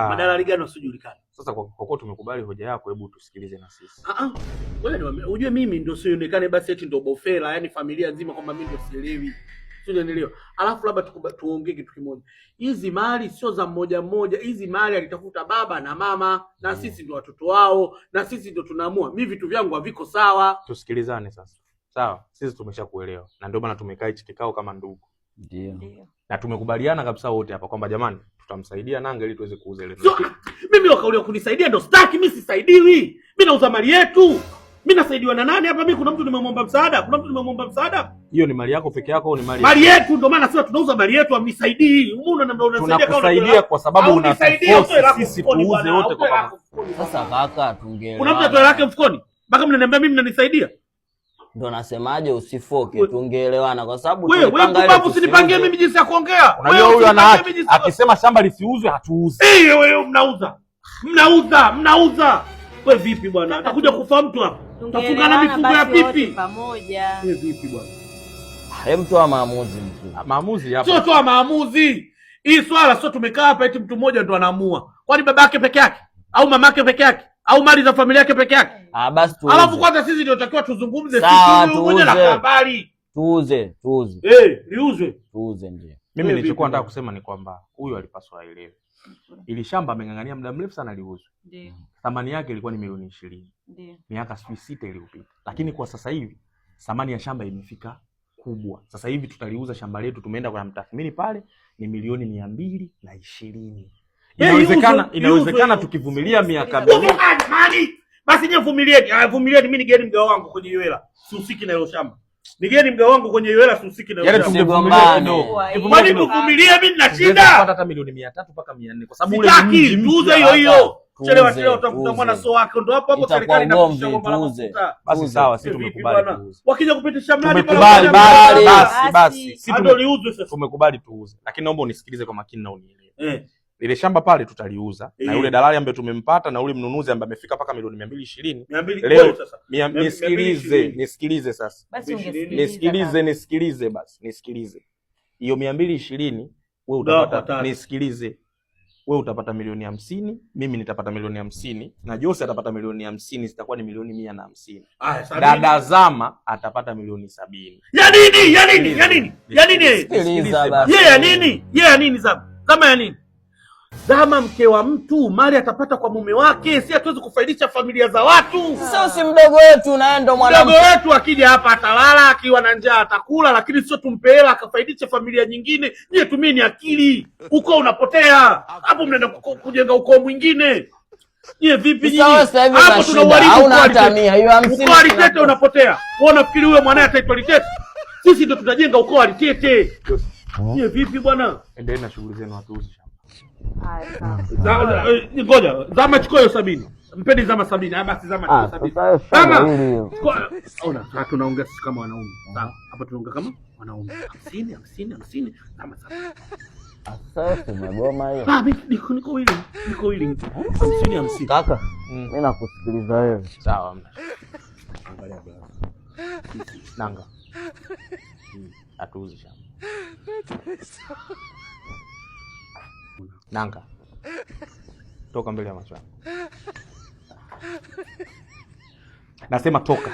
Madalali gani usijulikana? Sasa kwa kuwa tumekubali hoja yako, hebu tusikilize na sisi. Wewe unajua mimi ndio sionekane basi eti ndio bofela, yani familia nzima kwamba mimi ndio sielewi. Sio nielewa. Alafu labda tuongee kitu kimoja. Hizi mali sio za mmoja mmoja. Hizi mali alitafuta baba na mama na sisi ndio watoto wao na sisi ndio tunaamua. Mimi vitu vyangu haviko sawa. Tusikilizane sasa. Sawa, sisi tumeshakuelewa. Na ndio maana tumekaa hichi kikao kama ndugu. Ndio. Na tumekubaliana kabisa wote hapa kwamba jamani, tutamsaidia Nange ili tuweze kuuza ile. So, mimi wakauli kunisaidia ndio staki, mimi sisaidiwi. Mimi nauza mali yetu. Mimi nasaidiwa na nani hapa? Mimi kuna mtu nimemwomba msaada? Kuna mtu nimemwomba msaada? Hiyo ni mali yako peke yako au ni mali yetu? Ndio maana sasa tunauza mali yetu, amnisaidii. Unasaidia tunakusaidia kwa sababu unatuforce sisi tuuze wote kwa pamoja. Sasa kaka, tungeelewa. Kuna mtu atoe lake mfukoni? Mpaka mnaniambia mimi mnanisaidia? Ndio nasemaje usifoke, tungeelewana kwa sababu tulipanga ile. Wewe usinipangie mimi jinsi ya kuongea. Unajua huyu ana haki. Akisema shamba lisiuzwe hatuuzi. Wewe mnauza. Wewe vipi bwana? Atakuja kufa mtu hapa. Tafungana mifugo ya pipi pamoja. Wewe vipi bwana? Hem, toa maamuzi mtu. Maamuzi hapa. Sio toa maamuzi. Hii swala sio tumekaa hapa eti mtu mmoja ndo anaamua. Kwani babake peke yake au mamake peke yake au mali za familia yake peke yake? Basi tuuze. Alafu kwanza sisi ndio tutakiwa tuzungumze sisi mmoja na habari. Tuuze. Liuzwe. Tuuze ndio. Mimi nilichokuwa nataka kusema ni kwamba huyu alipaswa aelewe. Ili shamba ameng'ang'ania muda mrefu sana liuzwe. Ndio. Thamani yake ilikuwa ni milioni 20. Ndio. Miaka 6 iliyopita. Lakini kwa sasa hivi thamani ya shamba imefika kubwa. Sasa hivi tutaliuza shamba letu, tumeenda kwa mtathmini pale ni milioni 220. Inawezekana tukivumilia miaka mingi. Basi nyewe vumilieni, mimi nigeni mgao wangu kwenye Iwela. Sihusiki na hilo shamba. Nigeni mgao wangu kwenye Iwela, sihusiki na hilo shamba. Kwa nini uvumilie? Mimi nina shida. Hata milioni 300 mpaka 400 kwa sababu ule mji tuuze hiyo. Chelewa utafuta mwana sio wake, ndio hapo serikali inapisha kwamba mafuta. Basi sawa, sisi tumekubali tuuze. Wakija kupitisha mradi pale basi sisi ndio liuzwe sasa. Tumekubali tuuze. Lakini naomba unisikilize kwa makini na unielewe. Ile shamba pale tutaliuza na yule dalali ambaye tumempata na yule mnunuzi ambaye amefika paka milioni 220. Leo nisikilize sasa. Nisikilize. Hiyo 220 wewe utapata, nisikilize. Wewe utapata milioni 50, mimi nitapata milioni 50 na Jose atapata milioni 50, zitakuwa ni milioni 150. Dada Zama atapata milioni 70. Ya nini? Sikiliza basi. Ya nini Zama ya nini? Zama mke wa mtu, mali atapata kwa mume wake, si hatuwezi kufaidisha familia za watu. Sasa si mdogo wetu naye ndo mwanamke. Mdogo wetu akija hapa atalala, akiwa na njaa atakula, lakini sio tumpe hela akafaidisha familia nyingine. Nyie tumieni akili. Ukoo unapotea. Hapo mnaenda kujenga ukoo mwingine. Nyie vipi nyinyi? Hapo tunauharibu au hata 100. Hiyo 50. Ukoo alitete unapotea. Wewe unafikiri huyo mwanae ataitwa litete? Sisi ndio tutajenga ukoo alitete. Nyie vipi bwana? Endelea na shughuli zenu watuuzi. Ngoja, Zama chukua hiyo 70. Mpeni Zama 70. Basi Zama chukua 70. Zama. Tunaongea sisi kama wanaume. Sawa. Hapa tunaongea kama wanaume. 50. Zama 70. Sasa tumegoma hiyo. Niko willing. 50. Kaka, mimi nakusikiliza wewe. Sawa. Angalia bwana. Nanga. Atuuzi shamba. Nanga. Toka mbele ya macho yangu. Nasema toka.